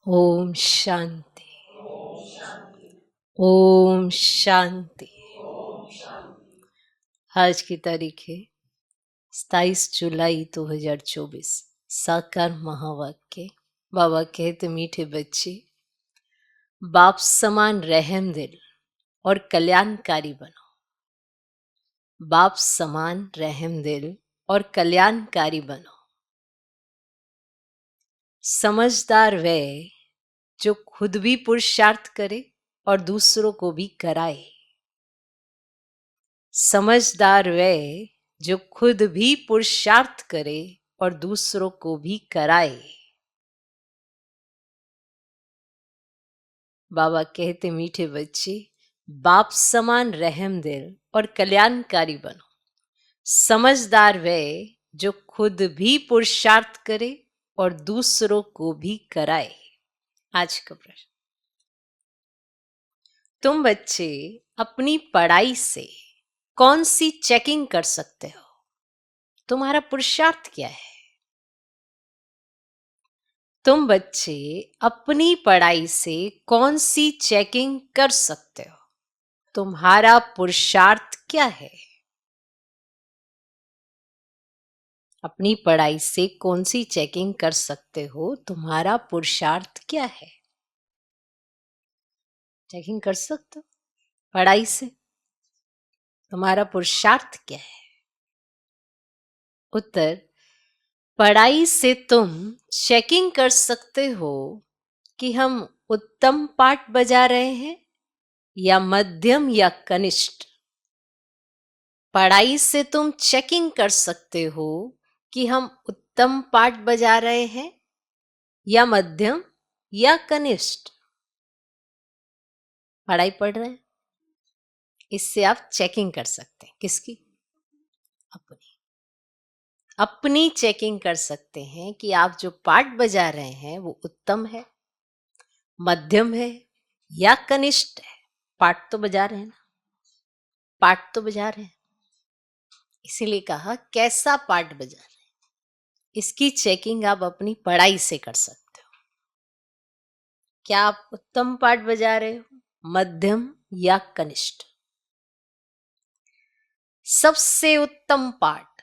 ओम शांति। ओम शांति। आज की तारीख है 27 जुलाई 2024। साकार महावाक्य। बाबा कहते, मीठे बच्चे, बाप समान रहम दिल और कल्याणकारी बनो। बाप समान रहम दिल और कल्याणकारी बनो। समझदार वह जो खुद भी पुरुषार्थ करे और दूसरों को भी कराए। समझदार वह जो खुद भी पुरुषार्थ करे और दूसरों को भी कराए। बाबा कहते, मीठे बच्चे, बाप समान रहम दिल और कल्याणकारी बनो। समझदार वह जो खुद भी पुरुषार्थ करे और दूसरों को भी कराए। आज का प्रश्न, तुम बच्चे अपनी पढ़ाई से कौन सी चेकिंग कर सकते हो? तुम्हारा पुरुषार्थ क्या है? तुम बच्चे अपनी पढ़ाई से कौन सी चेकिंग कर सकते हो? तुम्हारा पुरुषार्थ क्या है? अपनी पढ़ाई से कौन सी चेकिंग कर सकते हो? तुम्हारा पुरुषार्थ क्या है? चेकिंग कर सकते हो पढ़ाई से? तुम्हारा पुरुषार्थ क्या है? उत्तर, पढ़ाई से तुम चेकिंग कर सकते हो कि हम उत्तम पाठ बजा रहे हैं या मध्यम या कनिष्ठ। पढ़ाई से तुम चेकिंग कर सकते हो कि हम उत्तम पाठ बजा रहे हैं या मध्यम या कनिष्ठ। पढ़ाई पढ़ रहे हैं, इससे आप चेकिंग कर सकते हैं। किसकी? अपनी चेकिंग कर सकते हैं कि आप जो पाठ बजा रहे हैं वो उत्तम है, मध्यम है या कनिष्ठ है। पाठ तो बजा रहे हैं ना, पाठ तो बजा रहे हैं, इसीलिए कहा कैसा पाठ बजा रहे हैं। इसकी चेकिंग आप अपनी पढ़ाई से कर सकते हो। क्या आप उत्तम पाठ बजा रहे हो, मध्यम या कनिष्ठ? सबसे उत्तम पाठ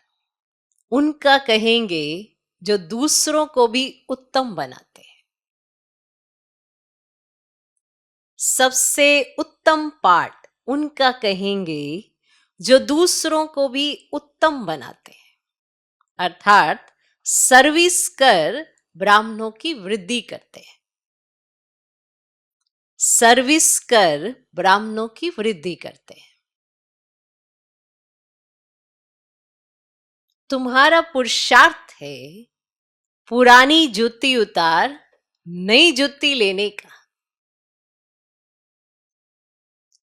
उनका कहेंगे जो दूसरों को भी उत्तम बनाते हैं। सबसे उत्तम पाठ उनका कहेंगे जो दूसरों को भी उत्तम बनाते हैं, अर्थात सर्विस कर ब्राह्मणों की वृद्धि करते हैं। सर्विस कर ब्राह्मणों की वृद्धि करते हैं। तुम्हारा पुरुषार्थ है पुरानी जूती उतार नई जूती लेने का।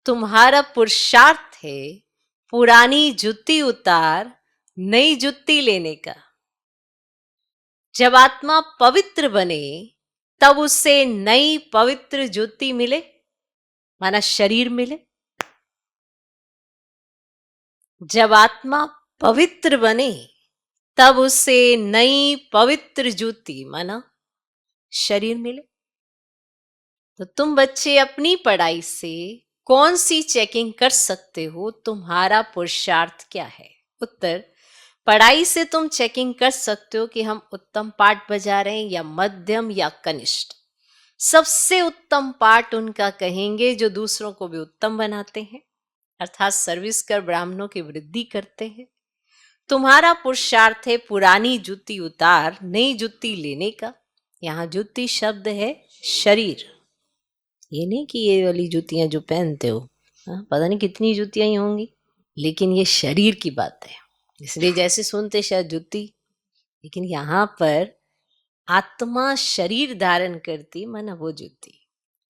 तुम्हारा पुरुषार्थ है पुरानी जूती उतार नई जूती लेने का। जब आत्मा पवित्र बने तब उसे नई पवित्र जूती मिले, माना शरीर मिले। जब आत्मा पवित्र बने तब उसे नई पवित्र जूती माना शरीर मिले। तो तुम बच्चे अपनी पढ़ाई से कौन सी चेकिंग कर सकते हो? तुम्हारा पुरुषार्थ क्या है? उत्तर, पढ़ाई से तुम चेकिंग कर सकते हो कि हम उत्तम पाठ बजा रहे हैं या मध्यम या कनिष्ठ। सबसे उत्तम पाठ उनका कहेंगे जो दूसरों को भी उत्तम बनाते हैं, अर्थात सर्विस कर ब्राह्मणों की वृद्धि करते हैं। तुम्हारा पुरुषार्थ है पुरानी जूती उतार नई जूती लेने का। यहाँ जूती शब्द है शरीर। ये नहीं कि ये वाली जूतियां जो पहनते हो, पता नहीं कितनी जूतियां ही होंगी, लेकिन ये शरीर की बात है। इसलिए जैसे सुनते शायद जूती, लेकिन यहाँ पर आत्मा शरीर धारण करती, माना वो जूती।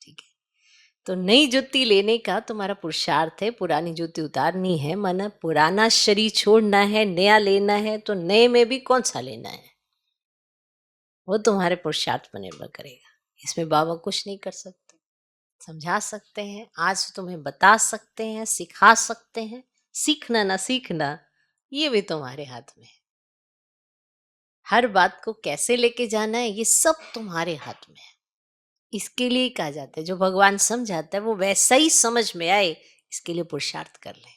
ठीक है, तो नई जूती लेने का तुम्हारा पुरुषार्थ है। पुरानी जूती उतारनी है, माना पुराना शरीर छोड़ना है, नया लेना है। तो नए में भी कौन सा लेना है, वो तुम्हारे पुरुषार्थ पर निर्भर करेगा। इसमें बाबा कुछ नहीं कर सकते। समझा सकते हैं, आज तुम्हें बता सकते हैं, सिखा सकते हैं। सीखना ना सीखना ये भी तुम्हारे हाथ में है। हर बात को कैसे लेके जाना है ये सब तुम्हारे हाथ में है। इसके लिए कहा जाता है, जो भगवान समझाता है वो वैसा ही समझ में आए, इसके लिए पुरुषार्थ कर ले।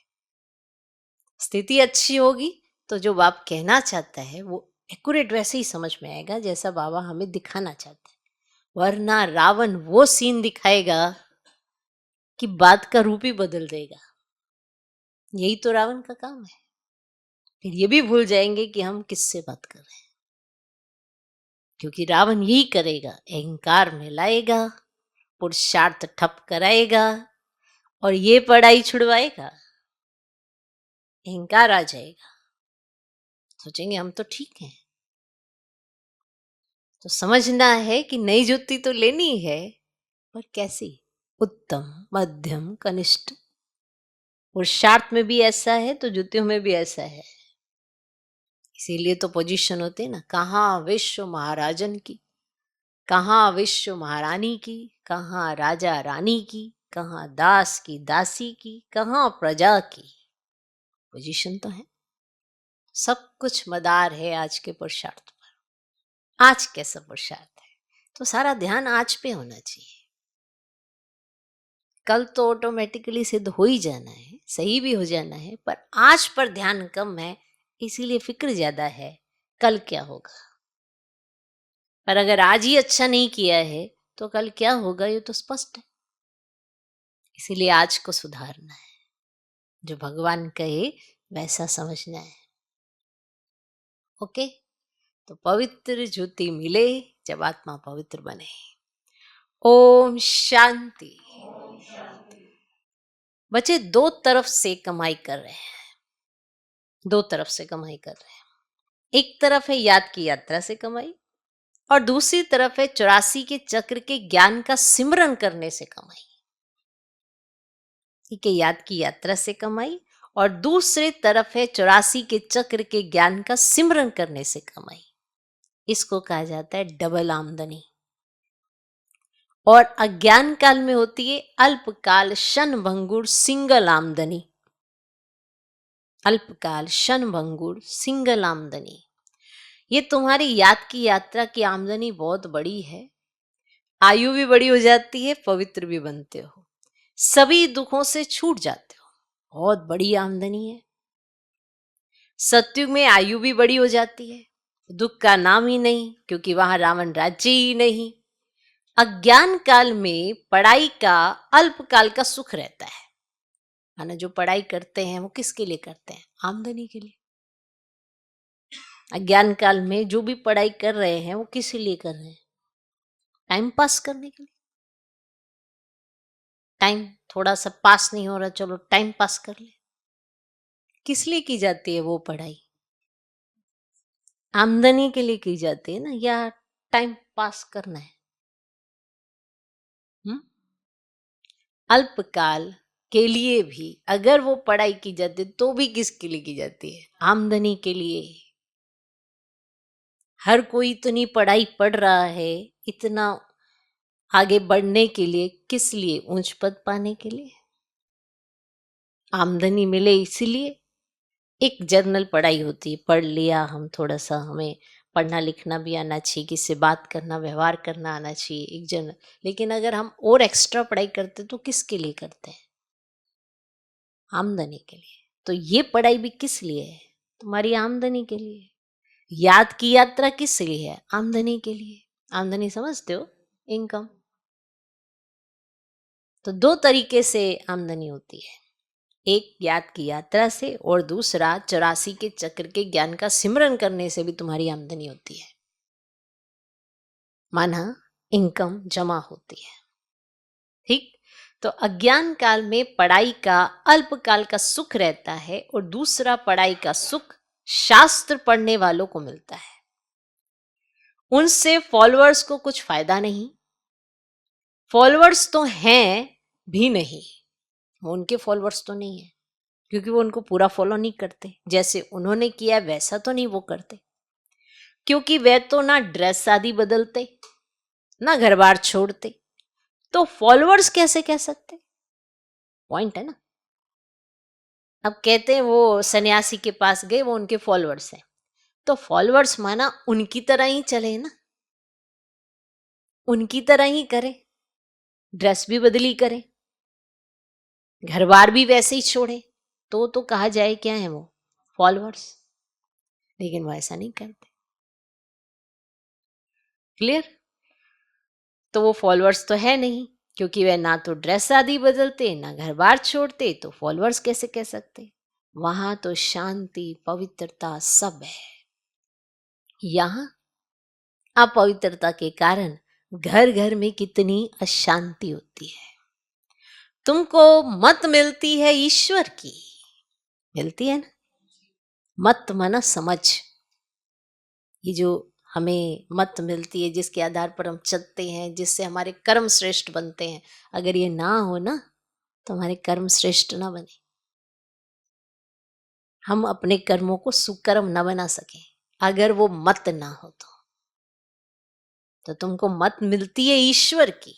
स्थिति अच्छी होगी तो जो बाप कहना चाहता है वो एक्यूरेट वैसे ही समझ में आएगा जैसा बाबा हमें दिखाना चाहता है। वरना रावण वो सीन दिखाएगा कि बात का रूप ही बदल देगा। यही तो रावण का काम है। फिर ये भी भूल जाएंगे कि हम किससे बात कर रहे हैं, क्योंकि रावण यही करेगा, अहंकार में लाएगा, पुरुषार्थ ठप कराएगा और ये पढ़ाई छुड़वाएगा, अहंकार आ जाएगा, सोचेंगे हम तो ठीक हैं। तो समझना है कि नई जुत्ती तो लेनी है, पर कैसी? उत्तम, मध्यम, कनिष्ठ। पुरुषार्थ में भी ऐसा है तो जुतियों में भी ऐसा है। इसीलिए तो पोजीशन होते हैं ना, कहाँ विश्व महाराजन की, कहाँ विश्व महारानी की, कहाँ राजा रानी की, कहाँ दास की दासी की, कहाँ प्रजा की। पोजीशन तो है। सब कुछ मदार है आज के पुरुषार्थ पर। आज कैसा पुरुषार्थ है तो सारा ध्यान आज पे होना चाहिए। कल तो ऑटोमेटिकली सिद्ध हो ही जाना है, सही भी हो जाना है, पर आज पर ध्यान कम है, इसीलिए फिक्र ज्यादा है कल क्या होगा। पर अगर आज ही अच्छा नहीं किया है तो कल क्या होगा ये तो स्पष्ट है। इसीलिए आज को सुधारना है, जो भगवान कहे वैसा समझना है। ओके, तो पवित्र ज्योति मिले जब आत्मा पवित्र बने। ओम शांति। बच्चे दो तरफ से कमाई कर रहे हैं, दो तरफ से कमाई कर रहे हैं। एक तरफ है याद की यात्रा से कमाई और दूसरी तरफ है 84 के चक्र के ज्ञान का सिमरन करने से कमाई। ठीक है, याद की यात्रा से कमाई और दूसरे तरफ है 84 के चक्र के ज्ञान का सिमरन करने से कमाई। इसको कहा जाता है डबल आमदनी। और अज्ञान काल में होती है अल्पकाल शन भंगुर सिंगल आमदनी। अल्पकाल शन भंगुर सिंगल आमदनी। ये तुम्हारी याद की यात्रा की आमदनी बहुत बड़ी है, आयु भी बड़ी हो जाती है, पवित्र भी बनते हो, सभी दुखों से छूट जाते हो, बहुत बड़ी आमदनी है। सतयुग में आयु भी बड़ी हो जाती है, दुख का नाम ही नहीं, क्योंकि वहां रावण राज्य ही नहीं। अज्ञान काल में पढ़ाई का अल्पकाल का सुख रहता है, माना जो पढ़ाई करते हैं वो किसके लिए करते हैं? आमदनी के लिए। अज्ञान काल में जो भी पढ़ाई कर रहे हैं वो किस लिए कर रहे हैं? टाइम पास करने के लिए। टाइम थोड़ा सा पास नहीं हो रहा, चलो टाइम पास कर ले। किस लिए की जाती है वो पढ़ाई? आमदनी के लिए की जाती है ना, या टाइम पास करना है? अल्पकाल के लिए भी अगर वो पढ़ाई की जाती है तो भी किसके लिए की जाती है? आमदनी के लिए। हर कोई इतनी पढ़ाई पढ़ रहा है, इतना आगे बढ़ने के लिए, किस लिए? ऊंच पद पाने के लिए, आमदनी मिले इसीलिए। एक जर्नल पढ़ाई होती है, पढ़ लिया हम थोड़ा सा, हमें पढ़ना लिखना भी आना चाहिए, किससे बात करना व्यवहार करना आना चाहिए, एक जर्नल। लेकिन अगर हम और एक्स्ट्रा पढ़ाई करते तो किसके लिए करते हैं? आमदनी के लिए। तो ये पढ़ाई भी किस लिए है? तुम्हारी आमदनी के लिए। याद की यात्रा किस लिए है? आमदनी के लिए। आमदनी समझते हो? इनकम। तो दो तरीके से आमदनी होती है, एक याद की यात्रा से और दूसरा 84 के चक्र के ज्ञान का सिमरन करने से भी तुम्हारी आमदनी होती है, माना इनकम जमा होती है। ठीक, तो अज्ञान काल में पढ़ाई का अल्पकाल का सुख रहता है और दूसरा पढ़ाई का सुख शास्त्र पढ़ने वालों को मिलता है। उनसे फॉलोअर्स को कुछ फायदा नहीं, फॉलोअर्स तो हैं भी नहीं, वो उनके फॉलोअर्स तो नहीं है, क्योंकि वो उनको पूरा फॉलो नहीं करते, जैसे उन्होंने किया वैसा तो नहीं वो करते, क्योंकि वे तो ना ड्रेस आदि बदलते ना घर बार छोड़ते, तो फॉलोअर्स कैसे कह सकते? पॉइंट है ना। अब कहते हैं वो सन्यासी के पास गए, वो उनके फॉलोअर्स हैं, तो फॉलोअर्स माना उनकी तरह ही चले ना, उनकी तरह ही करे, ड्रेस भी बदली करें, घर बार भी वैसे ही छोड़े, तो कहा जाए क्या है वो, फॉलोअर्स। लेकिन वो ऐसा नहीं करते। क्लियर? तो वो फॉलोअर्स तो है नहीं, क्योंकि वह ना तो ड्रेस आदि बदलते ना घर बार छोड़ते, तो फॉलोअर्स कैसे कह सकते। वहां तो शांति पवित्रता सब है। यहां अपवित्रता के कारण घर घर में कितनी अशांति होती है। तुमको मत मिलती है ईश्वर की, मिलती है ना, मत माना समझ। ये जो हमें मत मिलती है, जिसके आधार पर हम चलते हैं, जिससे हमारे कर्म श्रेष्ठ बनते हैं, अगर ये ना हो ना तो हमारे कर्म श्रेष्ठ ना बने, हम अपने कर्मों को सुकर्म ना बना सके, अगर वो मत ना हो तो तुमको मत मिलती है ईश्वर की।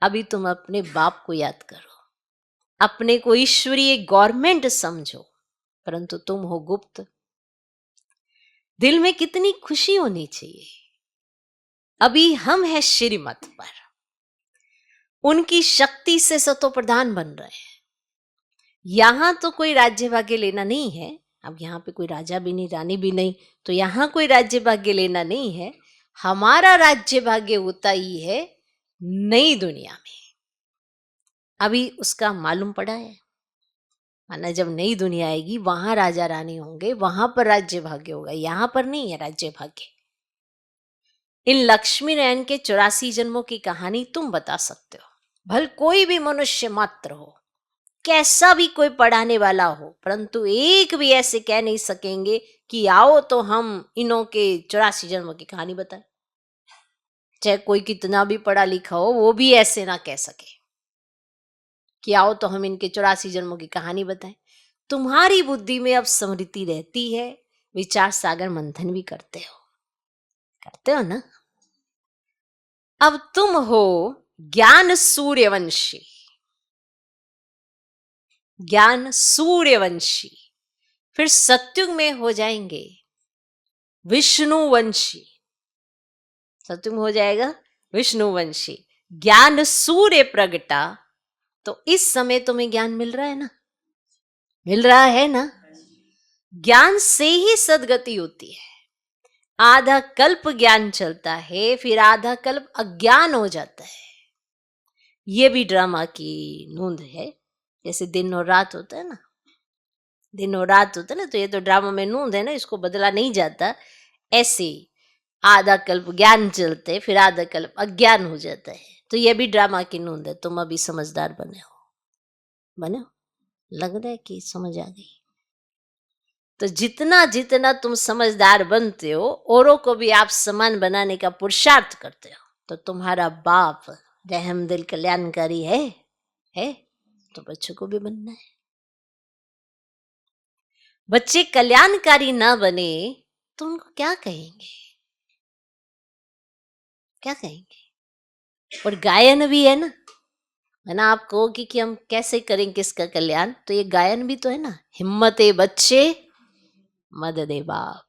अभी तुम अपने बाप को याद करो, अपने को ईश्वरीय गवर्नमेंट समझो, परंतु तुम हो गुप्त। दिल में कितनी खुशी होनी चाहिए। अभी हम हैं श्रीमत पर, उनकी शक्ति से सतो प्रधान बन रहे हैं। यहां तो कोई राज्य भाग्य लेना नहीं है। अब यहाँ पे कोई राजा भी नहीं, रानी भी नहीं, तो यहाँ कोई राज्य भाग्य लेना नहीं है। हमारा राज्य भाग्य होता ही है नई दुनिया में। अभी उसका मालूम पड़ा है, माना जब नई दुनिया आएगी वहां राजा रानी होंगे, वहां पर राज्य भाग्य होगा, यहां पर नहीं है राज्य भाग्य। इन लक्ष्मी नारायण के 84 जन्मों की कहानी तुम बता सकते हो, भल कोई भी मनुष्य मात्र हो, कैसा भी कोई पढ़ाने वाला हो, परंतु एक भी ऐसे कह नहीं सकेंगे कि आओ तो हम इनों के 84 जन्मों की कहानी बताएं। चाहे कोई कितना भी पढ़ा लिखा हो, वो भी ऐसे ना कह सके कि आओ तो हम इनके 84 जन्मों की कहानी बताएं। तुम्हारी बुद्धि में अब स्मृति रहती है, विचार सागर मंथन भी करते हो ना। अब तुम हो ज्ञान सूर्यवंशी, ज्ञान सूर्यवंशी, फिर सत्युग में हो जाएंगे विष्णुवंशी। सत्युग हो जाएगा विष्णुवंशी। ज्ञान सूर्य प्रगटा, तो इस समय तुम्हें ज्ञान मिल रहा है ना, मिल रहा है ना। ज्ञान से ही सदगति होती है। आधा कल्प ज्ञान चलता है, फिर आधा कल्प अज्ञान हो जाता है। ये भी ड्रामा की नूंद है। जैसे दिन और रात होता है ना, दिन और रात होता है ना, तो ये तो ड्रामा में नूंद है ना, इसको बदला नहीं जाता। ऐसे आधा कल्प ज्ञान चलते, फिर आधा कल्प अज्ञान हो जाता है। तो ये भी ड्रामा की नूंद है। तुम अभी समझदार बने हो, लग रहा है कि समझ आ गई। तो जितना जितना तुम समझदार बनते हो, औरों को भी आप समान बनाने का पुरुषार्थ करते हो, तो तुम्हारा बाप रहम दिल कल्याणकारी है तो बच्चों को भी बनना है। बच्चे कल्याणकारी ना बने तो उनको क्या कहेंगे, क्या कहेंगे। और गायन भी है ना, आप कहोगे कि हम कैसे करें किसका कल्याण, तो ये गायन भी तो है ना, हिम्मते बच्चे मददे बाप।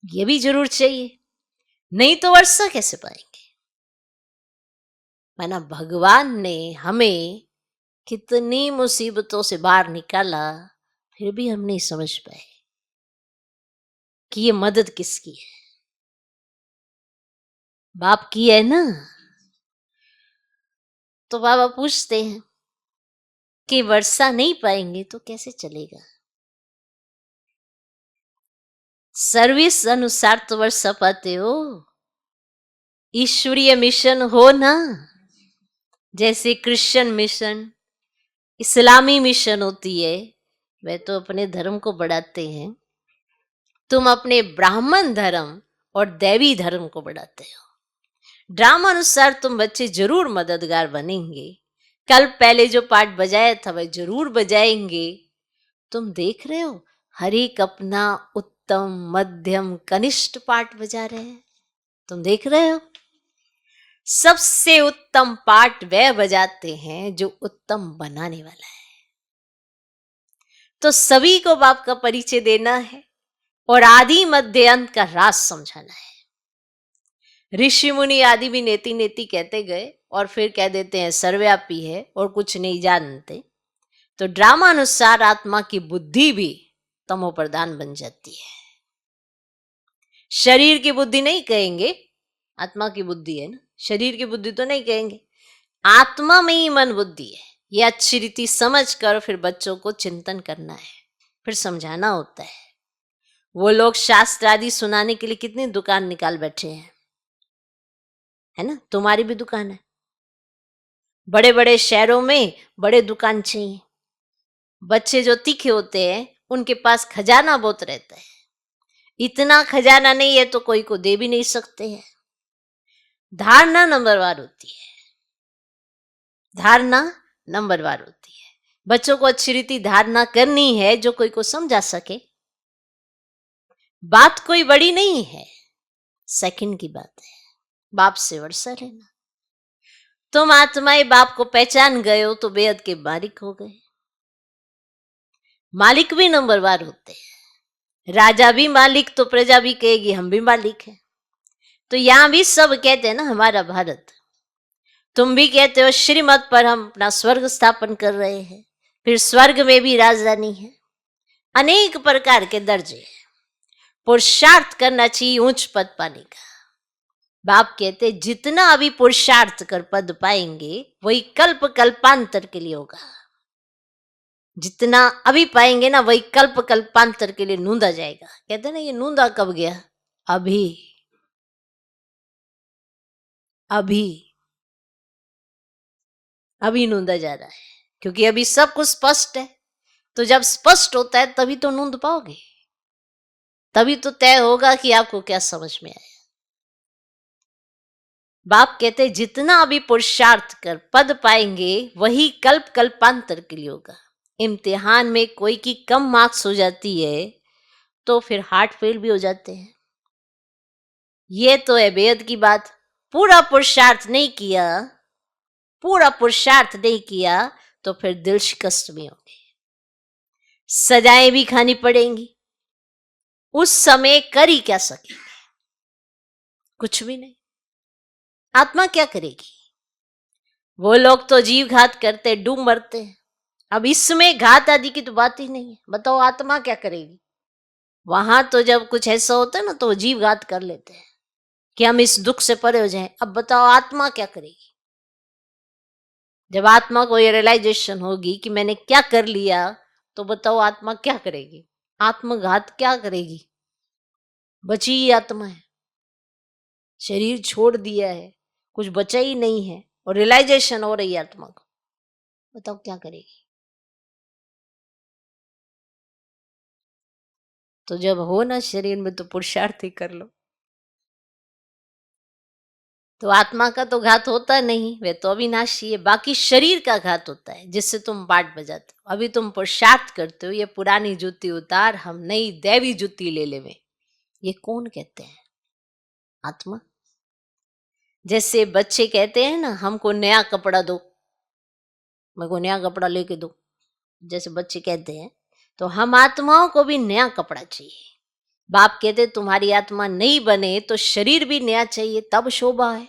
ये भी जरूर चाहिए, नहीं तो वर्षा कैसे पाएंगे। माना भगवान ने हमें कितनी मुसीबतों से बाहर निकाला, फिर भी हम नहीं समझ पाए कि ये मदद किसकी है। बाप की है ना। तो बाबा पूछते हैं कि वर्षा नहीं पाएंगे तो कैसे चलेगा। सर्विस अनुसार तो वर्षा पाते हो, ईश्वरीय मिशन हो ना, जैसे क्रिश्चियन मिशन, इस्लामी मिशन होती है, वे तो अपने धर्म को बढ़ाते हैं। तुम अपने ब्राह्मण धर्म और दैवी धर्म को बढ़ाते हो। ड्रामा अनुसार तुम बच्चे जरूर मददगार बनेंगे। कल पहले जो पाठ बजाया था वह जरूर बजाएंगे। तुम देख रहे हो, हर एक अपना उत्तम मध्यम कनिष्ठ पाठ बजा रहे हैं। तुम देख रहे हो, सबसे उत्तम पाठ वह बजाते हैं जो उत्तम बनाने वाला है। तो सभी को बाप का परिचय देना है और आदि मध्य अंत का राज समझाना है। ऋषि मुनि आदि भी नेति नेति कहते गए और फिर कह देते हैं सर्वव्यापी है और कुछ नहीं जानते, तो ड्रामा अनुसार आत्मा की बुद्धि भी तमो प्रधान बन जाती है। शरीर की बुद्धि नहीं कहेंगे, आत्मा की बुद्धि है ना, शरीर की बुद्धि तो नहीं कहेंगे, आत्मा में ही मन बुद्धि है। ये अच्छी रीति समझ कर फिर बच्चों को चिंतन करना है, फिर समझाना होता है। वो लोग शास्त्र आदि सुनाने के लिए कितनी दुकान निकाल बैठे हैं, है ना, तुम्हारी भी दुकान है। बड़े बड़े शहरों में बड़े दुकान चाहिए। बच्चे जो तीखे होते हैं उनके पास खजाना बहुत रहता है, इतना खजाना नहीं है तो कोई को दे भी नहीं सकते हैं। धारणा नंबरवार होती है, धारणा नंबरवार होती है। बच्चों को अच्छी रीति धारणा करनी है जो कोई को समझा सके। बात कोई बड़ी नहीं है, सेकंड की बात है, बाप से वर्षा लेना। तुम आत्माएं बाप को पहचान गए हो तो बेहद के मालिक हो गए। मालिक भी नंबरवार होते हैं, राजा भी मालिक तो प्रजा भी कहेगी हम भी मालिक हैं। तो यहां भी सब कहते हैं ना हमारा भारत, तुम भी कहते हो श्रीमत पर हम अपना स्वर्ग स्थापन कर रहे हैं, फिर स्वर्ग में भी राजधानी है, अनेक प्रकार के दर्जे हैं। पुरुषार्थ करना चाहिए उच्च पद पाने का। बाप कहते जितना अभी पुरुषार्थ कर पद पाएंगे वही कल्प कल्पांतर के लिए होगा। जितना अभी पाएंगे ना वही कल्प कल्पांतर के लिए नूंदा जाएगा। कहते ना ये नूंदा कब गया, अभी अभी अभी नूंदा जा रहा है, क्योंकि अभी सब कुछ स्पष्ट है। तो जब स्पष्ट होता है तभी तो नूंद पाओगे, तभी तो तय होगा कि आपको क्या समझ में आया। बाप कहते जितना अभी पुरुषार्थ कर पद पाएंगे वही कल्प कल्पांतर के लिए होगा। इम्तिहान में कोई की कम मार्क्स हो जाती है तो फिर हार्ट फेल भी हो जाते हैं। ये तो है बेहद की बात। पूरा पुरुषार्थ नहीं किया, पूरा पुरुषार्थ नहीं किया तो फिर दिल शिकस्त भी होंगे, सजाएं भी खानी पड़ेंगी। उस समय कर ही क्या सकेंगे, कुछ भी नहीं। आत्मा क्या करेगी? वो लोग तो जीव घात करते डूब मरते हैं। अब इसमें घात आदि की तो बात ही नहीं है। बताओ आत्मा क्या करेगी? वहां तो जब कुछ ऐसा होता है ना तो जीव घात कर लेते हैं कि हम इस दुख से परे हो जाएं। अब बताओ आत्मा क्या करेगी? जब आत्मा को ये रियलाइजेशन होगी कि मैंने क्या कर लिया, तो बताओ आत्मा क्या करेगी? आत्मघात क्या करेगी? बची ही आत्मा है, शरीर छोड़ दिया है, कुछ बचा ही नहीं है और रियलाइजेशन हो रही है आत्मा को। बताओ क्या करेगी? तो जब हो ना शरीर में तो पुरुषार्थ ही कर लो। तो आत्मा का तो घात होता नहीं, वे तो अविनाशी है। बाकी शरीर का घात होता है जिससे तुम बाट बजाते हो। अभी तुम पुरुषार्थ करते हो ये पुरानी जूती उतार, हम नई दैवी जूती ले लेवे। ये कौन कहते हैं? आत्मा। जैसे बच्चे कहते हैं ना हमको नया कपड़ा दो, मेरे को नया कपड़ा लेके दो, जैसे बच्चे कहते हैं, तो हम आत्माओं को भी नया कपड़ा चाहिए। बाप कहते तुम्हारी आत्मा नहीं बने तो शरीर भी नया चाहिए, तब शोभा है।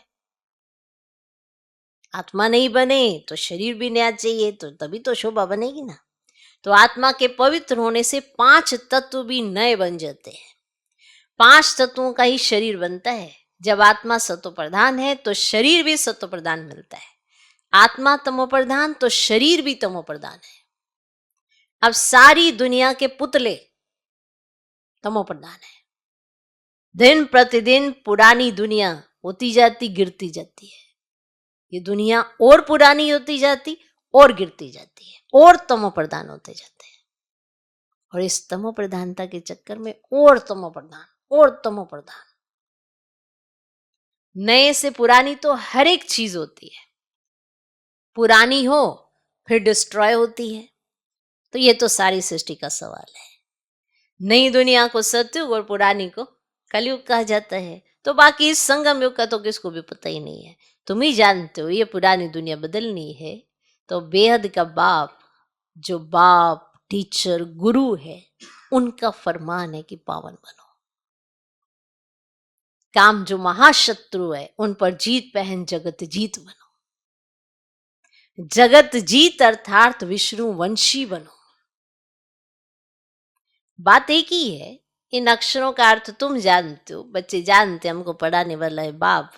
आत्मा नहीं बने तो शरीर भी नया चाहिए, तो तभी तो शोभा बनेगी ना। तो आत्मा के पवित्र होने से 5 तत्व भी नए बन जाते हैं। 5 तत्वों का ही शरीर बनता है। जब आत्मा सत्व प्रधान है तो शरीर भी सत्व प्रधान मिलता है। आत्मा तमो प्रधान तो शरीर भी तमो प्रधान है। अब सारी दुनिया के पुतले तमो प्रधान है। दिन प्रतिदिन पुरानी दुनिया होती जाती, गिरती जाती है। ये दुनिया और पुरानी होती जाती और गिरती जाती है और तमो प्रधान होते जाते हैं। और इस तमो प्रधानता के चक्कर में और तमो प्रधान और तमो प्रधान। नए से पुरानी तो हर एक चीज होती है, पुरानी हो फिर डिस्ट्रॉय होती है। तो ये तो सारी सृष्टि का सवाल है। नई दुनिया को सतयुग और पुरानी को कलयुग कहा जाता है। तो बाकी इस संगम युग का तो किसको भी पता ही नहीं है। तुम ही जानते हो ये पुरानी दुनिया बदलनी है तो बेहद का बाप, जो बाप टीचर गुरु है, उनका फरमान है कि पावन बनो। काम जो महाशत्रु है उन पर जीत पहन जगत जीत बनो। जगत जीत अर्थात विष्णु वंशी बनो। बात एक ही है, इन अक्षरों का अर्थ तुम जानते हो, बच्चे जानते, हमको पढ़ाने वाला है बाप,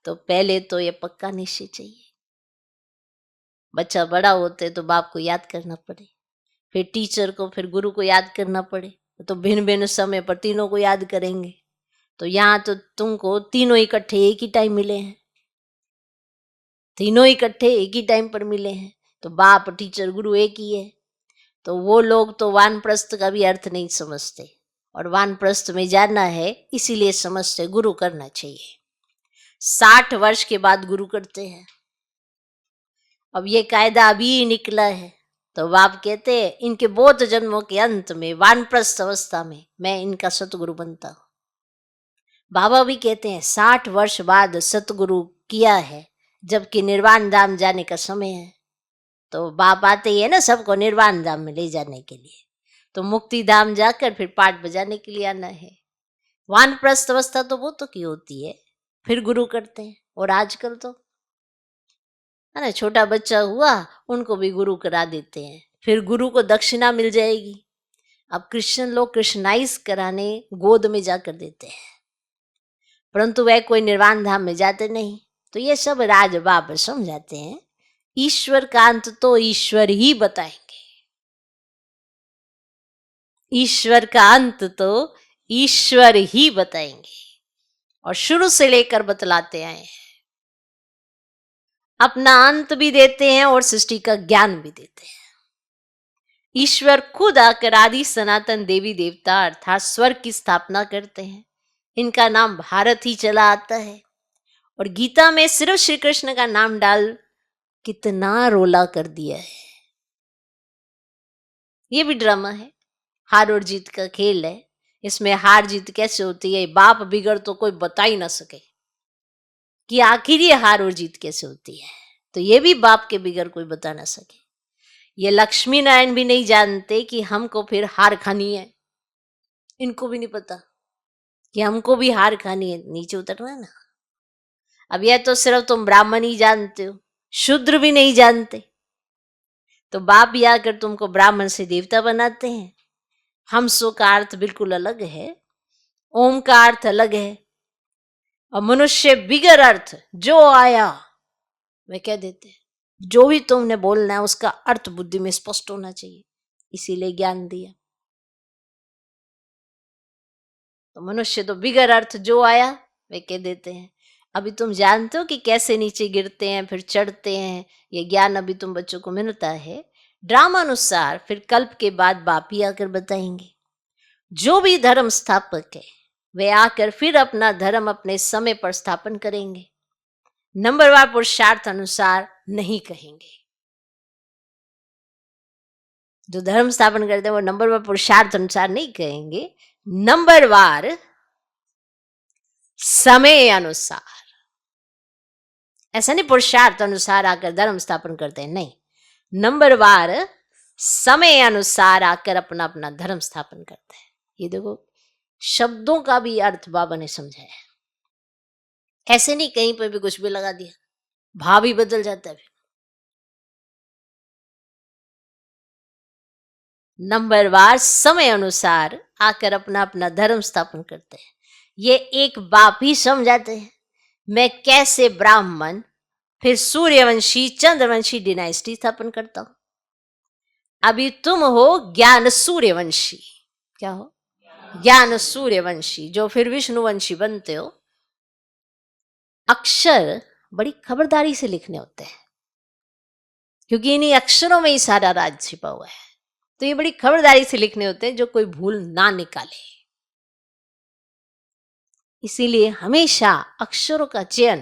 तो पहले तो ये पक्का निश्चय चाहिए। बच्चा बड़ा होते तो बाप को याद करना पड़े, फिर टीचर को, फिर गुरु को याद करना पड़े, तो भिन्न भिन्न समय पर तीनों को याद करेंगे। तो यहाँ तो तुमको तीनों इकट्ठे एक ही टाइम मिले हैं, तीनों इकट्ठे एक ही टाइम पर मिले हैं, तो बाप टीचर गुरु एक ही है। तो वो लोग तो वानप्रस्थ का भी अर्थ नहीं समझते, और वानप्रस्थ में जाना है इसीलिए समझते गुरु करना चाहिए। 60 वर्ष के बाद गुरु करते हैं। अब ये कायदा अभी निकला है, तो बाप कहते हैं इनके बौद्ध जन्मों के अंत में वानप्रस्थ अवस्था में मैं इनका सतगुरु बनता हूं। बाबा भी कहते हैं 60 वर्ष बाद सतगुरु किया है, जबकि निर्वाण धाम जाने का समय है। तो बाप आते ही है ना सबको निर्वाण धाम में ले जाने के लिए, तो मुक्ति धाम जाकर फिर पाठ बजाने के लिए आना है। वानप्रस्थ अवस्था तो वो तो की होती है, फिर गुरु करते हैं। और आजकल तो है ना, छोटा बच्चा हुआ उनको भी गुरु करा देते हैं, फिर गुरु को दक्षिणा मिल जाएगी। अब क्रिश्चियन लोग कृष्णाइज कराने गोद में जाकर देते हैं, परंतु वह कोई निर्वाण धाम में जाते नहीं। तो ये सब राज बाप समझाते हैं, ईश्वर का अंत तो ईश्वर ही बताएंगे, ईश्वर का अंत तो ईश्वर ही बताएंगे, और शुरू से लेकर बतलाते आए हैं। अपना अंत भी देते हैं और सृष्टि का ज्ञान भी देते हैं। ईश्वर खुद आकर आदि सनातन देवी देवता अर्थात स्वर्ग की स्थापना करते हैं। इनका नाम भारत ही चला आता है, और गीता में सिर्फ श्री कृष्ण का नाम डाल कितना रोला कर दिया है। ये भी ड्रामा है, हार और जीत का खेल है। इसमें हार जीत कैसे होती है, बाप बिगड़ तो कोई बता ही ना सके कि आखिर ये हार और जीत कैसे होती है। तो ये भी बाप के बिगड़ कोई बता ना सके। ये लक्ष्मी नारायण भी नहीं जानते कि हमको फिर हार खानी है, इनको भी नहीं पता कि हमको भी हार खानी है, नीचे उतरना है ना। अब यह तो सिर्फ तुम ब्राह्मण ही जानते हो, शूद्र भी नहीं जानते। तो बाप भी आकर तुमको ब्राह्मण से देवता बनाते हैं। हमसो का अर्थ बिल्कुल अलग है, ओम का अर्थ अलग है, और मनुष्य बिगर अर्थ जो आया वे कह देते हैं। जो भी तुमने बोलना है उसका अर्थ बुद्धि में स्पष्ट होना चाहिए, इसीलिए ज्ञान दिया। तो मनुष्य तो बिगर अर्थ जो आया वे कह देते हैं। अभी तुम जानते हो कि कैसे नीचे गिरते हैं फिर चढ़ते हैं, ये ज्ञान अभी तुम बच्चों को मिलता है ड्रामा अनुसार। फिर कल्प के बाद बाप ही आकर बताएंगे। जो भी धर्म स्थापक है वे आकर फिर अपना धर्म अपने समय पर स्थापन करेंगे, नंबरवार पुरुषार्थ अनुसार नहीं कहेंगे। जो धर्म स्थापन करते हैं वो नंबरवार पुरुषार्थ अनुसार नहीं कहेंगे, नंबरवार समय अनुसार। ऐसा नहीं पुरुषार्थ अनुसार आकर धर्म स्थापन करते हैं, नहीं, नंबरवार समय अनुसार आकर अपना अपना धर्म स्थापन करते हैं। ये देखो शब्दों का भी अर्थ बाबा ने समझाया, ऐसे नहीं कहीं पर भी कुछ भी लगा दिया, भाव ही बदल जाता है। नंबरवार समय अनुसार आकर अपना अपना धर्म स्थापन करते हैं। ये एक बाप ही समझाते हैं। मैं कैसे ब्राह्मण फिर सूर्यवंशी चंद्रवंशी डिनाइस्टी स्थापन करता हूं। अभी तुम हो ज्ञान सूर्यवंशी, क्या हो, ज्ञान सूर्यवंशी, जो फिर विष्णुवंशी बनते हो। अक्षर बड़ी खबरदारी से लिखने होते हैं, क्योंकि इन्हीं अक्षरों में ही सारा राज छिपा हुआ है। तो ये बड़ी खबरदारी से लिखने होते हैं जो कोई भूल ना निकाले। इसीलिए हमेशा अक्षरों का चयन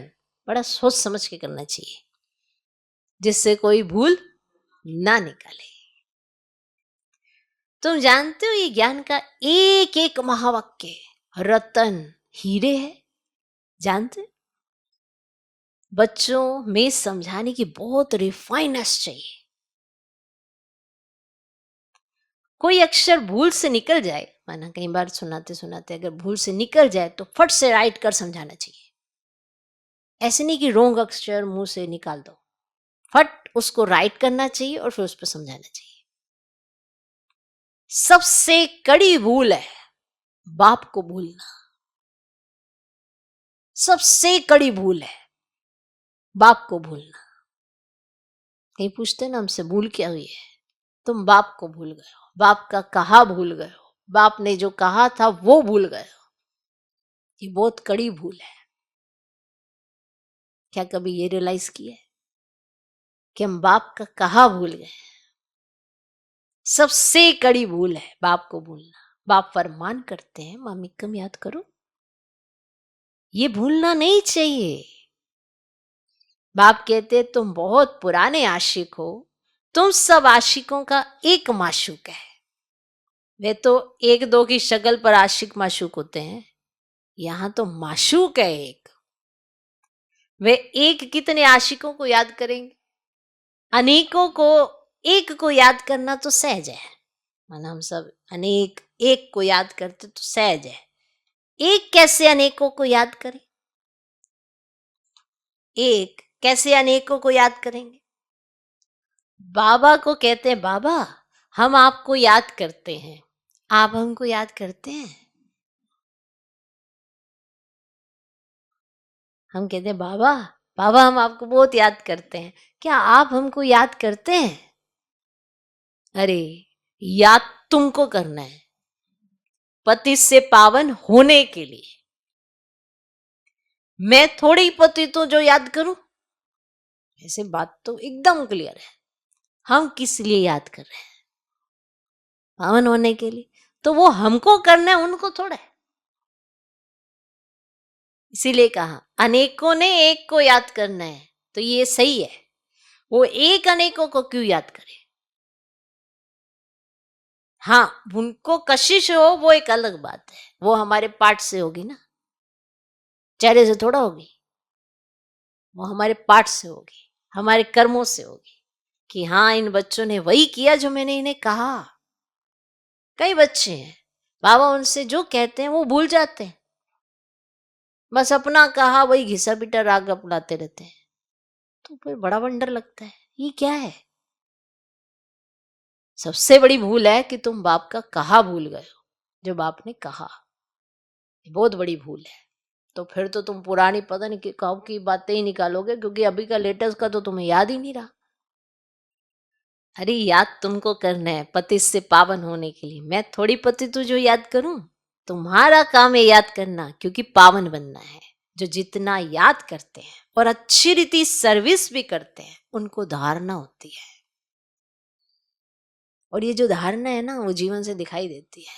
बड़ा सोच समझ के करना चाहिए, जिससे कोई भूल ना निकाले। तुम जानते हो ये ज्ञान का एक एक महावाक्य रतन हीरे है, जानते? बच्चों में समझाने की बहुत रिफाइनेस चाहिए। कोई अक्षर भूल से निकल जाए, माना कई बार सुनाते सुनाते अगर भूल से निकल जाए तो फट से राइट कर समझाना चाहिए। ऐसे नहीं कि रोंग अक्षर मुंह से निकाल दो, फट उसको राइट करना चाहिए और फिर उस पर समझाना चाहिए। सबसे कड़ी भूल है बाप को भूलना। सबसे कड़ी भूल है बाप को भूलना। कहीं पूछते ना हमसे भूल क्या हुई है, तुम बाप को भूल गए हो, बाप का कहा भूल गए हो, बाप ने जो कहा था वो भूल गए हो। ये बहुत कड़ी भूल है। क्या कभी ये रियलाइज किया है कि हम बाप का कहा भूल गए? सबसे कड़ी भूल है बाप को भूलना। बाप फरमान करते हैं मामी कम याद करो, ये भूलना नहीं चाहिए। बाप कहते तुम बहुत पुराने आशिक हो, तुम सब आशिकों का एक माशूक है। वे तो एक दो की शक्ल पर आशिक माशूक होते हैं, यहां तो माशूक है एक। वे एक कितने आशिकों को याद करेंगे? अनेकों को एक को याद करना तो सहज है। माना हम सब अनेक एक को याद करते तो सहज है। एक कैसे अनेकों को याद करें? एक कैसे अनेकों को याद करेंगे? बाबा को कहते हैं बाबा हम आपको याद करते हैं, आप हमको याद करते हैं। हम कहते हैं बाबा बाबा हम आपको बहुत याद करते हैं, क्या आप हमको याद करते हैं? अरे याद तुमको करना है पति से पावन होने के लिए। मैं थोड़ी पति तो जो याद करूं। ऐसे बात तो एकदम क्लियर है। हम किस लिए याद कर रहे हैं? पावन होने के लिए। तो वो हमको करना है, उनको थोड़ा है। इसीलिए कहा अनेकों ने एक को याद करना है, तो ये सही है। वो एक अनेकों को क्यों याद करे? हाँ उनको कशिश हो वो एक अलग बात है, वो हमारे पार्ट से होगी ना, चेहरे से थोड़ा होगी। वो हमारे पार्ट से होगी, हमारे कर्मों से होगी कि हाँ इन बच्चों ने वही किया जो मैंने इन्हें कहा। कई बच्चे हैं बाबा उनसे जो कहते हैं वो भूल जाते हैं, बस अपना कहा वही घिसा पिटा राग अपनाते रहते हैं। तो फिर बड़ा वंडर लगता है ये क्या है। सबसे बड़ी भूल है कि तुम बाप का कहा भूल गए हो, जो बाप ने कहा। बहुत बड़ी भूल है। तो फिर तो तुम पुरानी पता नहीं कि कब की बातें ही निकालोगे, क्योंकि अभी का लेटेस्ट का तो तुम्हें याद ही नहीं रहा। अरे याद तुमको करना है पति से पावन होने के लिए। मैं थोड़ी पति तुझो याद करूं। तुम्हारा काम है याद करना, क्योंकि पावन बनना है। जो जितना याद करते हैं और अच्छी रीति सर्विस भी करते हैं उनको धारणा होती है। और ये जो धारणा है ना वो जीवन से दिखाई देती है।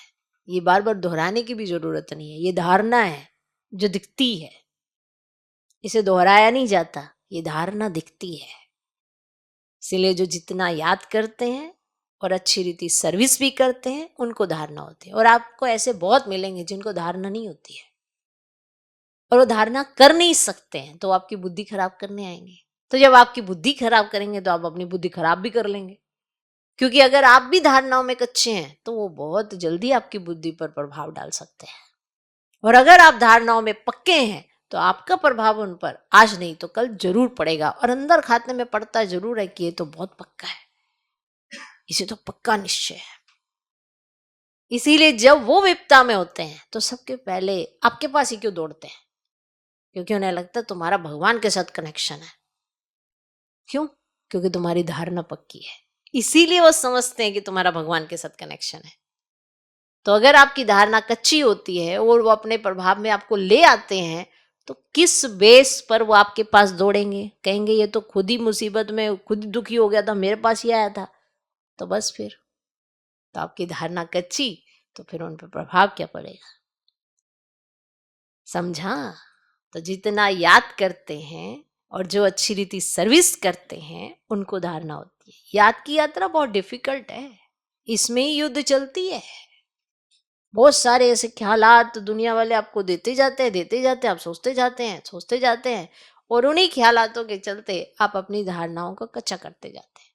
ये बार बार दोहराने की भी जरूरत नहीं है। ये धारणा है जो दिखती है, इसे दोहराया नहीं जाता, ये धारणा दिखती है। इसीलिए जो जितना याद करते हैं और अच्छी रीति सर्विस भी करते हैं उनको धारणा होती है। और आपको ऐसे बहुत मिलेंगे जिनको धारणा नहीं होती है और वो धारणा कर नहीं सकते हैं, तो आपकी बुद्धि खराब करने आएंगे। तो जब आपकी बुद्धि खराब करेंगे तो आप अपनी बुद्धि खराब भी कर लेंगे, क्योंकि अगर आप भी धारणाओं में कच्चे हैं तो वो बहुत जल्दी आपकी बुद्धि पर प्रभाव डाल सकते हैं। और अगर आप धारणाओं में पक्के हैं तो आपका प्रभाव उन पर आज नहीं तो कल जरूर पड़ेगा। और अंदर खाते में पड़ता जरूर है कि ये तो बहुत पक्का है, इसे तो पक्का निश्चय है। इसीलिए जब वो विपदा में होते हैं तो सबके पहले आपके पास ही क्यों दौड़ते हैं? क्योंकि उन्हें लगता है तुम्हारा भगवान के साथ कनेक्शन है। क्यों? क्योंकि तुम्हारी धारणा पक्की है। इसीलिए वो समझते हैं कि तुम्हारा भगवान के साथ कनेक्शन है। तो अगर आपकी धारणा कच्ची होती है और वो अपने प्रभाव में आपको ले आते हैं, तो किस बेस पर वो आपके पास दौड़ेंगे? कहेंगे ये तो खुद ही मुसीबत में खुद दुखी हो गया था, मेरे पास ही आया था। तो बस फिर तो आपकी धारणा कच्ची, तो फिर उन पर प्रभाव क्या पड़ेगा? समझा? तो जितना याद करते हैं और जो अच्छी रीति सर्विस करते हैं उनको धारणा होती है। याद की यात्रा बहुत डिफिकल्ट है, इसमें ही युद्ध चलती है। बहुत सारे ऐसे ख्यालात दुनिया वाले आपको देते जाते हैं, आप सोचते जाते हैं और उन्हीं ख्यालातों के चलते आप अपनी धारणाओं को कच्चा करते जाते हैं।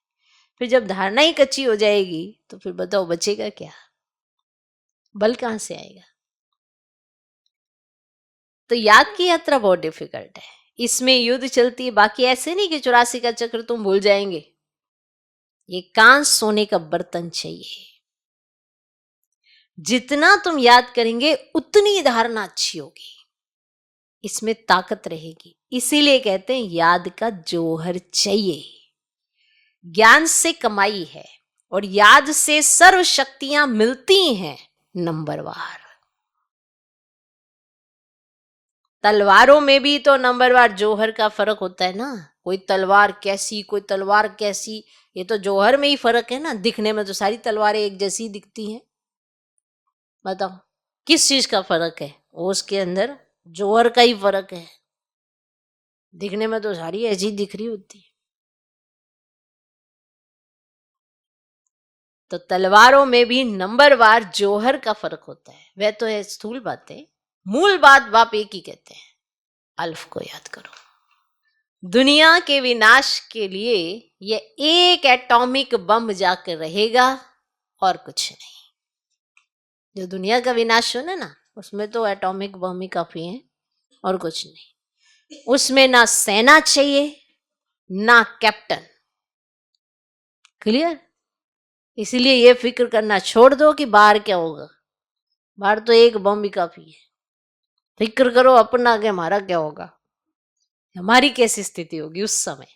फिर जब धारणा ही कच्ची हो जाएगी तो फिर बताओ बचेगा क्या? बल कहाँ से आएगा? तो याद की यात्रा बहुत डिफिकल्ट है, इसमें युद्ध चलती है। बाकी ऐसे नहीं कि 84 का चक्र तुम भूल जाएंगे, ये कांच सोने का बर्तन चाहिए। जितना तुम याद करेंगे उतनी धारणा अच्छी होगी, इसमें ताकत रहेगी। इसीलिए कहते हैं याद का जौहर चाहिए। ज्ञान से कमाई है और याद से सर्व शक्तियां मिलती हैं नंबरवार। तलवारों में भी तो नंबरवार जौहर का फर्क होता है ना। कोई तलवार कैसी, कोई तलवार कैसी, ये तो जौहर में ही फर्क है ना। दिखने में तो सारी तलवारें एक जैसी दिखती हैं। बताओ किस चीज का फर्क है? वो उसके अंदर जौहर का ही फर्क है। दिखने में तो सारी ऐसी दिख रही होती है। तो तलवारों में भी नंबरवार जौहर का फर्क होता है। वह तो है स्थूल बातें, मूल बात बाप एक ही कहते हैं, अल्फ को याद करो। दुनिया के विनाश के लिए ये एक एटॉमिक बम जाकर रहेगा और कुछ नहीं। जो दुनिया का विनाश हो ना उसमें तो एटॉमिक बम ही काफी है और कुछ नहीं। उसमें ना सेना चाहिए ना कैप्टन। क्लियर? इसीलिए ये फिक्र करना छोड़ दो कि बाहर क्या होगा। बाहर तो एक बम ही काफी है। फिक्र करो अपना कि हमारा क्या होगा, हमारी कैसी स्थिति होगी उस समय।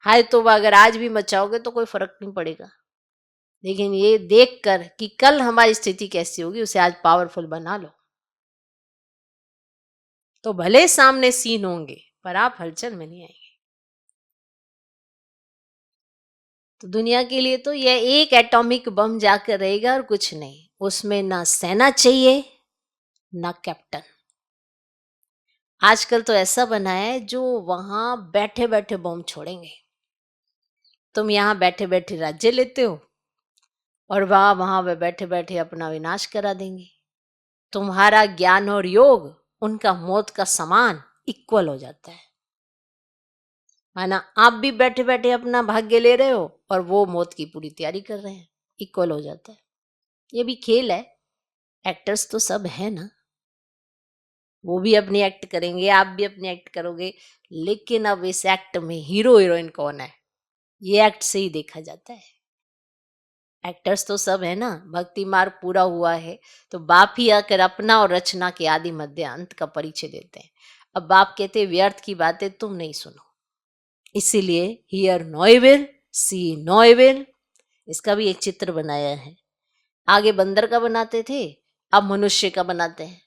हाय तो अगर आज भी मचाओगे तो कोई फर्क नहीं पड़ेगा, लेकिन ये देखकर कि कल हमारी स्थिति कैसी होगी उसे आज पावरफुल बना लो। तो भले सामने सीन होंगे पर आप हलचल में नहीं आएंगे। तो दुनिया के लिए तो यह एक एटॉमिक बम जाकर रहेगा और कुछ नहीं। उसमें ना सेना चाहिए ना कैप्टन। आजकल तो ऐसा बना है जो वहां बैठे बैठे बम छोड़ेंगे। तुम यहां बैठे बैठे राज्य लेते हो और वहां वे बैठे बैठे अपना विनाश करा देंगे। तुम्हारा ज्ञान और योग उनका मौत का समान इक्वल हो जाता है। माना आप भी बैठे बैठे अपना भाग्य ले रहे हो और वो मौत की पूरी तैयारी कर रहे हैं, इक्वल हो जाता है। ये भी खेल है। एक्टर्स तो सब है ना, वो भी अपनी एक्ट करेंगे, आप भी अपनी एक्ट करोगे। लेकिन अब इस एक्ट में हीरो हीरोइन कौन है, ये एक्ट से ही देखा जाता है। एक्टर्स तो सब है ना। भक्ति मार्ग पूरा हुआ है तो बाप ही आकर अपना और रचना के आदि मध्य अंत का परिचय देते हैं। अब बाप कहते हैं व्यर्थ की बातें तुम नहीं सुनो। इसीलिए hear no evil, see no evil. इसका भी एक चित्र बनाया है। आगे बंदर का बनाते थे, अब मनुष्य का बनाते हैं।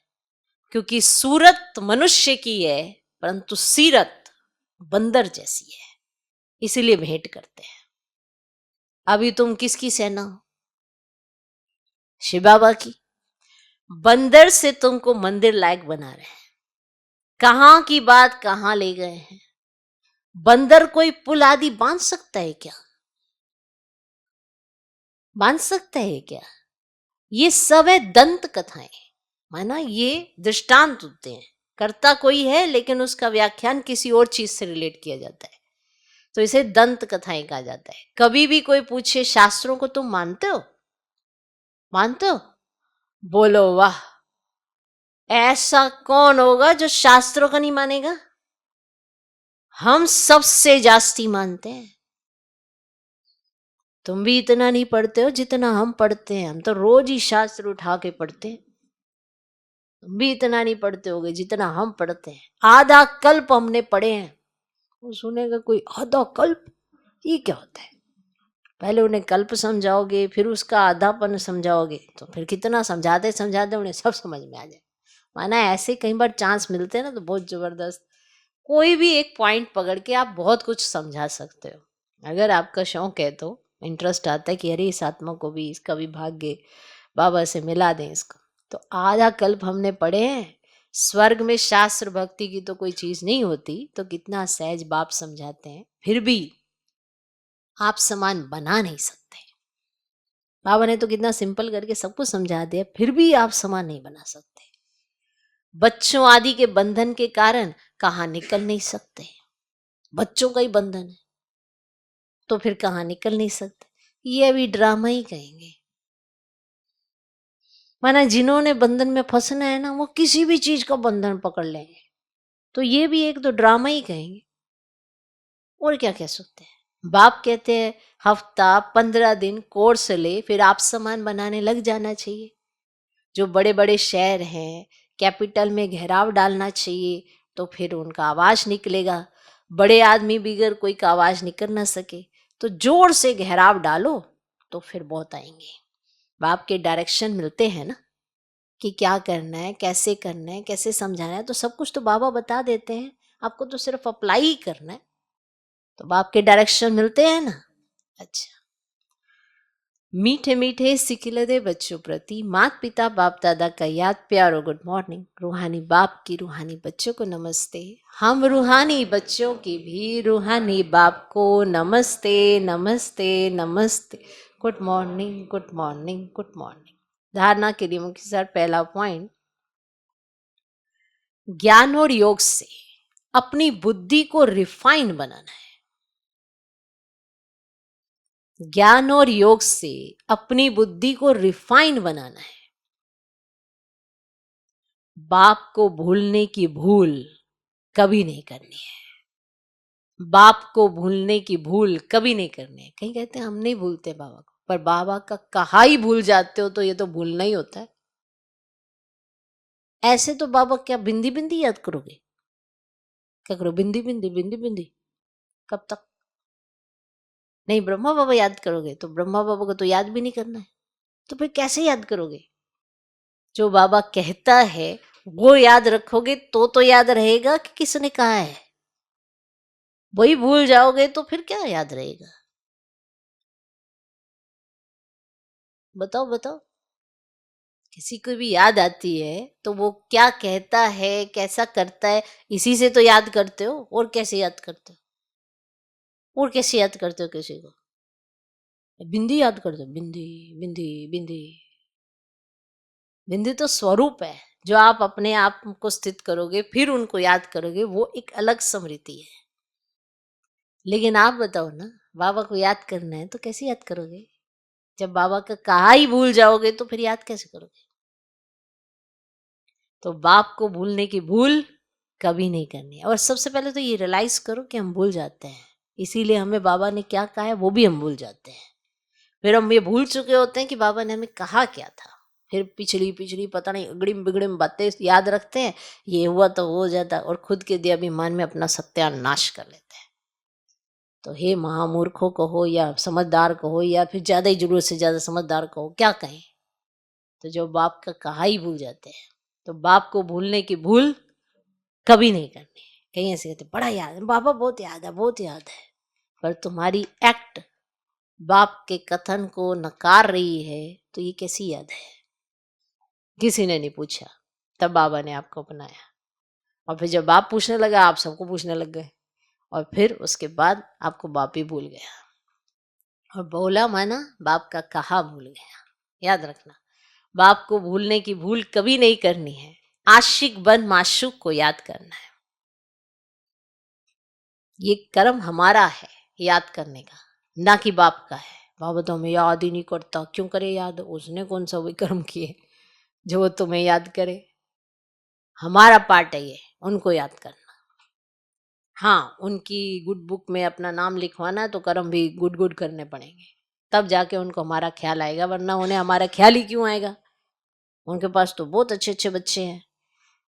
क्योंकि सूरत मनुष्य की है परंतु सीरत बंदर जैसी है, इसीलिए भेंट करते हैं। अभी तुम किसकी सेना हो? शिव बाबा की। बंदर से तुमको मंदिर लायक बना रहे हैं। कहां की बात कहां ले गए हैं। बंदर कोई पुल आदि बांध सकता है क्या? बांध सकता है क्या? ये सब है दंत कथाएं। माना ये दृष्टांत होते हैं। करता कोई है लेकिन उसका व्याख्यान किसी और चीज से रिलेट किया जाता है, तो इसे दंत कथाएं कहा जाता है। कभी भी कोई पूछे शास्त्रों को तुम मानते हो, मानते हो? बोलो वाह, ऐसा कौन होगा जो शास्त्रों का नहीं मानेगा। हम सबसे जास्ती मानते हैं। तुम भी इतना नहीं पढ़ते हो जितना हम पढ़ते हैं। हम तो रोज ही शास्त्र उठा के पढ़ते हैं। तुम भी इतना नहीं पढ़ते होगे जितना हम पढ़ते हैं। आधा कल्प हमने पढ़े हैं। वो सुनेगा कोई आधा कल्प, ये क्या होता है? पहले उन्हें कल्प समझाओगे फिर उसका आधापन समझाओगे तो फिर कितना समझाते समझाते उन्हें सब समझ में आ जाए। माना ऐसे कई बार चांस मिलते हैं ना तो बहुत जबरदस्त कोई भी एक पॉइंट पकड़ के आप बहुत कुछ समझा सकते हो। अगर आपका शौक है तो इंटरेस्ट आता है कि अरे इस आत्मा को भी, इसका भी भाग्य बाबा से मिला दें इसको। तो आधा कल्प हमने पढ़े हैं। स्वर्ग में शास्त्र भक्ति की तो कोई चीज नहीं होती, तो कितना सहज बाप समझाते हैं। फिर भी आप समान बना नहीं सकते। बाबा ने तो कितना सिंपल करके सब कुछ समझा दिया, फिर भी आप समान नहीं बना सकते। बच्चों आदि के बंधन के कारण कहाँ निकल नहीं सकते। बच्चों का ही बंधन है तो फिर कहाँ निकल नहीं सकते। ये अभी ड्रामा ही कहेंगे। माना जिन्होंने बंधन में फंसना है ना वो किसी भी चीज का बंधन पकड़ लेंगे, तो ये भी एक तो ड्रामा ही कहेंगे। और क्या कह सकते हैं। बाप कहते हैं हफ्ता 15 दिन कोर्स ले, फिर आप सामान बनाने लग जाना चाहिए। जो बड़े बड़े शहर हैं, कैपिटल में घेराव डालना चाहिए, तो फिर उनका आवाज निकलेगा। बड़े आदमी बिगर कोई का आवाज निकल ना सके, तो जोर से घेराव डालो, तो फिर बहुत आएंगे। बाप के डायरेक्शन मिलते हैं ना, कि क्या करना है, कैसे करना है, कैसे समझाना है, तो सब कुछ तो बाबा बता देते हैं। आपको तो सिर्फ अप्लाई ही करना है। तो बाप के डायरेक्शन मिलते हैं ना। अच्छा, मीठे मीठे सिकिलदे बच्चों प्रति माता पिता बाप दादा का याद प्यार और गुड मॉर्निंग। रूहानी बाप की रूहानी बच्चों को नमस्ते। हम रूहानी बच्चों की भी रूहानी बाप को नमस्ते नमस्ते नमस्ते। Good morning good morning good morning. धारणा के लिए मुख्य सर पहला पॉइंट, ज्ञान और योग से अपनी बुद्धि को रिफाइन बनाना है। ज्ञान और योग से अपनी बुद्धि को रिफाइन बनाना है। बाप को भूलने की भूल कभी नहीं करनी है। बाप को भूलने की भूल कभी नहीं करनी है। कहीं कहते हैं हम नहीं भूलते बाबा को, पर बाबा का कहा ही भूल जाते हो तो ये तो भूलना ही होता है। ऐसे तो बाबा क्या बिंदी बिंदी याद करोगे? क्या करो, बिंदी बिंदी बिंदी बिंदी? कब तक? नहीं, ब्रह्मा बाबा याद करोगे तो ब्रह्मा बाबा को तो याद भी नहीं करना है, तो फिर कैसे याद करोगे? जो बाबा कहता है वो याद रखोगे तो याद रहेगा कि किसने कहा है। वही भूल जाओगे तो फिर क्या याद रहेगा? बताओ बताओ। किसी को भी याद आती है तो वो क्या कहता है, कैसा करता है, इसी से तो याद करते हो। और कैसे याद करते हो? और कैसे याद करते हो किसी को? बिंदी याद करते हो, बिंदी बिंदी बिंदी। बिंदी तो स्वरूप है, जो आप अपने आप को स्थित करोगे फिर उनको याद करोगे, वो एक अलग स्मृति है। लेकिन आप बताओ ना, बाबा को याद करना है तो कैसे याद करोगे? जब बाबा का कहा ही भूल जाओगे तो फिर याद कैसे करोगे? तो बाप को भूलने की भूल कभी नहीं करनी है। और सबसे पहले तो ये रियलाइज करो कि हम भूल जाते हैं, इसीलिए हमें बाबा ने क्या कहा है वो भी हम भूल जाते हैं। फिर हम ये भूल चुके होते हैं कि बाबा ने हमें कहा क्या था। फिर पिछली पिछली पता नहीं अगड़िम बिगड़िम बातें याद रखते हैं, ये हुआ तो हो जाता है, और खुद के दिए अभिमान में अपना सत्यानाश कर लेते हैं। तो हे महामूर्खों कहो या समझदार कहो, या फिर ज्यादा ही जरूरत से ज्यादा समझदार कहो, क्या कहें। तो जो बाप का कहा ही भूल जाते हैं, तो बाप को भूलने की भूल कभी नहीं करनी है। कहीं ऐसे कहते बड़ा याद है बाबा, बहुत याद है बहुत याद है, पर तुम्हारी एक्ट बाप के कथन को नकार रही है, तो ये कैसी याद है? किसी ने नहीं पूछा, तब बाबा ने आपको अपनाया। और फिर जब बाप पूछने लगा, आप सबको पूछने लग गए, और फिर उसके बाद आपको बाप ही भूल गया। और बोला माना बाप का कहा भूल गया। याद रखना, बाप को भूलने की भूल कभी नहीं करनी है। आशिक बन माशूक को याद करना है। ये कर्म हमारा है याद करने का, ना कि बाप का है। बाबा तो हमें याद ही नहीं करता, क्यों करे याद? उसने कौन सा वही कर्म किए जो वो तुम्हें याद करे? हमारा पार्ट है ये, उनको याद करना। हाँ, उनकी गुड बुक में अपना नाम लिखवाना है तो कर्म भी गुड गुड करने पड़ेंगे, तब जाके उनको हमारा ख्याल आएगा, वरना उन्हें हमारा ख्याल ही क्यों आएगा? उनके पास तो बहुत अच्छे अच्छे बच्चे हैं,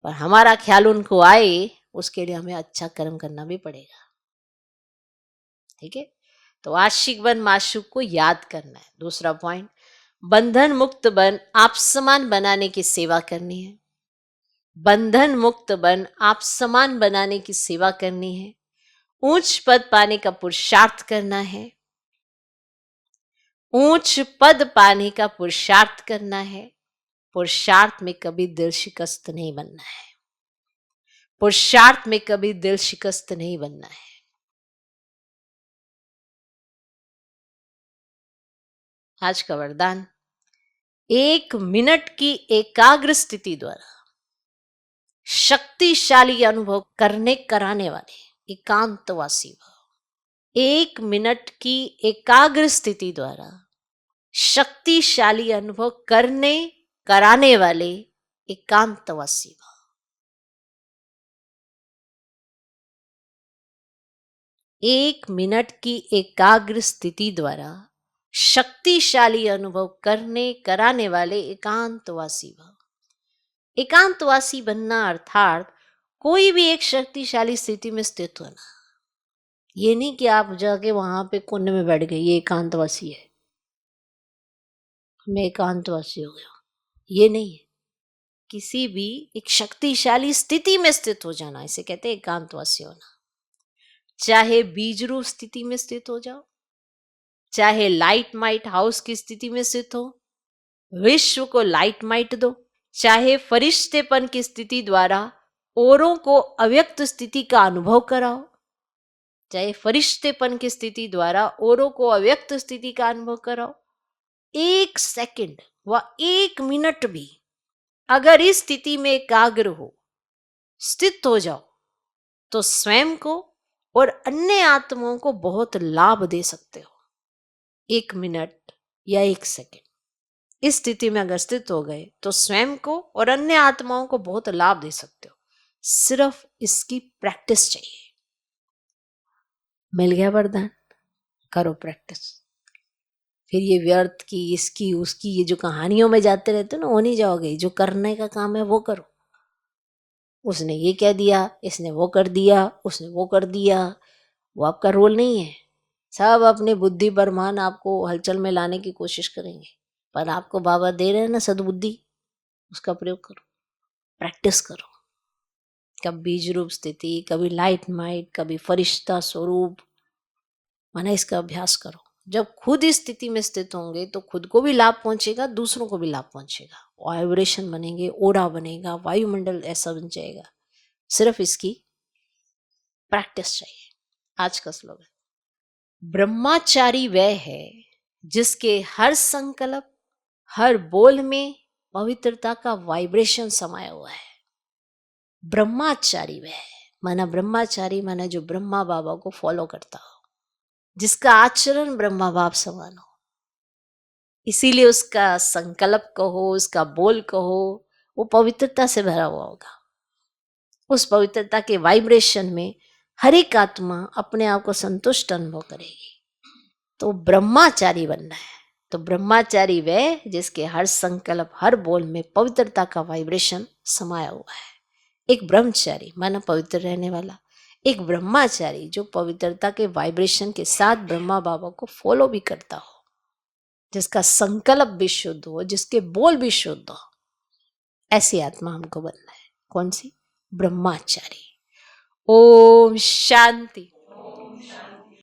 पर हमारा ख्याल उनको आए उसके लिए हमें अच्छा कर्म करना भी पड़ेगा। ठीक है, तो आशिक बन माशूक को याद करना है। दूसरा पॉइंट, बंधन मुक्त बन आप समान बनाने की सेवा करनी है। बंधन मुक्त बन आप समान बनाने की सेवा करनी है। ऊंच पद पाने का पुरुषार्थ करना है। ऊंच पद पाने का पुरुषार्थ करना है। पुरुषार्थ में कभी दिल शिकस्त नहीं बनना है। पुरुषार्थ में कभी दिल शिकस्त नहीं बनना है। आज का वरदान, 1 मिनट की एकाग्र स्थिति द्वारा शक्तिशाली अनुभव करने कराने वाले एकांतवासी भाव। 1 मिनट की एकाग्र स्थिति द्वारा शक्तिशाली अनुभव करने कराने वाले एकांतवासी भाव। 1 मिनट की एकाग्र स्थिति द्वारा शक्तिशाली अनुभव करने कराने वाले एकांतवासी भव। एकांतवासी बनना अर्थात कोई भी एक शक्तिशाली स्थिति में स्थित होना। ये नहीं कि आप जाके वहां पे कोने में बैठ गए, ये एकांतवासी है, मैं एकांतवासी हो गया, ये नहीं है। किसी भी एक शक्तिशाली स्थिति में स्थित हो जाना, इसे कहते हैं एकांतवासी होना। चाहे बीज रूप स्थिति में स्थित हो जाओ, चाहे लाइट माइट हाउस की स्थिति में स्थित हो, विश्व को लाइट माइट दो, चाहे फरिश्तेपन की स्थिति द्वारा औरों को अव्यक्त स्थिति का अनुभव कराओ, चाहे फरिश्तेपन की स्थिति द्वारा औरों को अव्यक्त स्थिति का अनुभव कराओ। 1 सेकंड व 1 मिनट भी अगर इस स्थिति में एकाग्र हो, स्थित हो जाओ, तो स्वयं को और अन्य आत्माओं को बहुत लाभ दे सकते हो। 1 मिनट या 1 सेकंड इस स्थिति में अगर स्थित हो गए तो स्वयं को और अन्य आत्माओं को बहुत लाभ दे सकते हो। सिर्फ इसकी प्रैक्टिस चाहिए। मिल गया वरदान, करो प्रैक्टिस। फिर ये व्यर्थ की, इसकी उसकी, ये जो कहानियों में जाते रहते हो ना, वो नहीं जाओगे। जो करने का काम है वो करो। उसने ये कह दिया, इसने वो कर दिया, उसने वो कर दिया, वो आपका रोल नहीं है। सब अपनी बुद्धि बरमान आपको हलचल में लाने की कोशिश करेंगे, पर आपको बाबा दे रहे हैं ना सद्बुद्धि, उसका प्रयोग करो, प्रैक्टिस करो। कभी बीज रूप स्थिति, कभी लाइट माइट, कभी फरिश्ता स्वरूप, माना इसका अभ्यास करो। जब खुद इस स्थिति में स्थित होंगे तो खुद को भी लाभ पहुंचेगा, दूसरों को भी लाभ पहुंचेगा। वाइब्रेशन बनेंगे, ओरा बनेगा, वायुमंडल ऐसा बन जाएगा। सिर्फ इसकी प्रैक्टिस चाहिए। आज का स्लोगन, ब्रह्मचारी वह है जिसके हर संकल्प, हर बोल में पवित्रता का वाइब्रेशन समाया हुआ है। ब्रह्मचारी वह है, माना ब्रह्मचारी माना जो ब्रह्मा बाबा को फॉलो करता हो, जिसका आचरण ब्रह्मा बाप समान हो। इसीलिए उसका संकल्प कहो, उसका बोल कहो, वो पवित्रता से भरा हुआ होगा। उस पवित्रता के वाइब्रेशन में हर एक आत्मा अपने आप को संतुष्ट अनुभव करेगी। तो ब्रह्मचारी बनना है। तो ब्रह्मचारी वह जिसके हर संकल्प, हर बोल में पवित्रता का वाइब्रेशन समाया हुआ है। एक ब्रह्मचारी माना पवित्र रहने वाला, एक ब्रह्मचारी जो पवित्रता के वाइब्रेशन के साथ ब्रह्मा बाबा को फॉलो भी करता हो, जिसका संकल्प भी शुद्ध हो, जिसके बोल भी शुद्ध हो। ऐसी आत्मा हमको बनना है। कौन सी? ब्रह्मचारी। ओम शांति।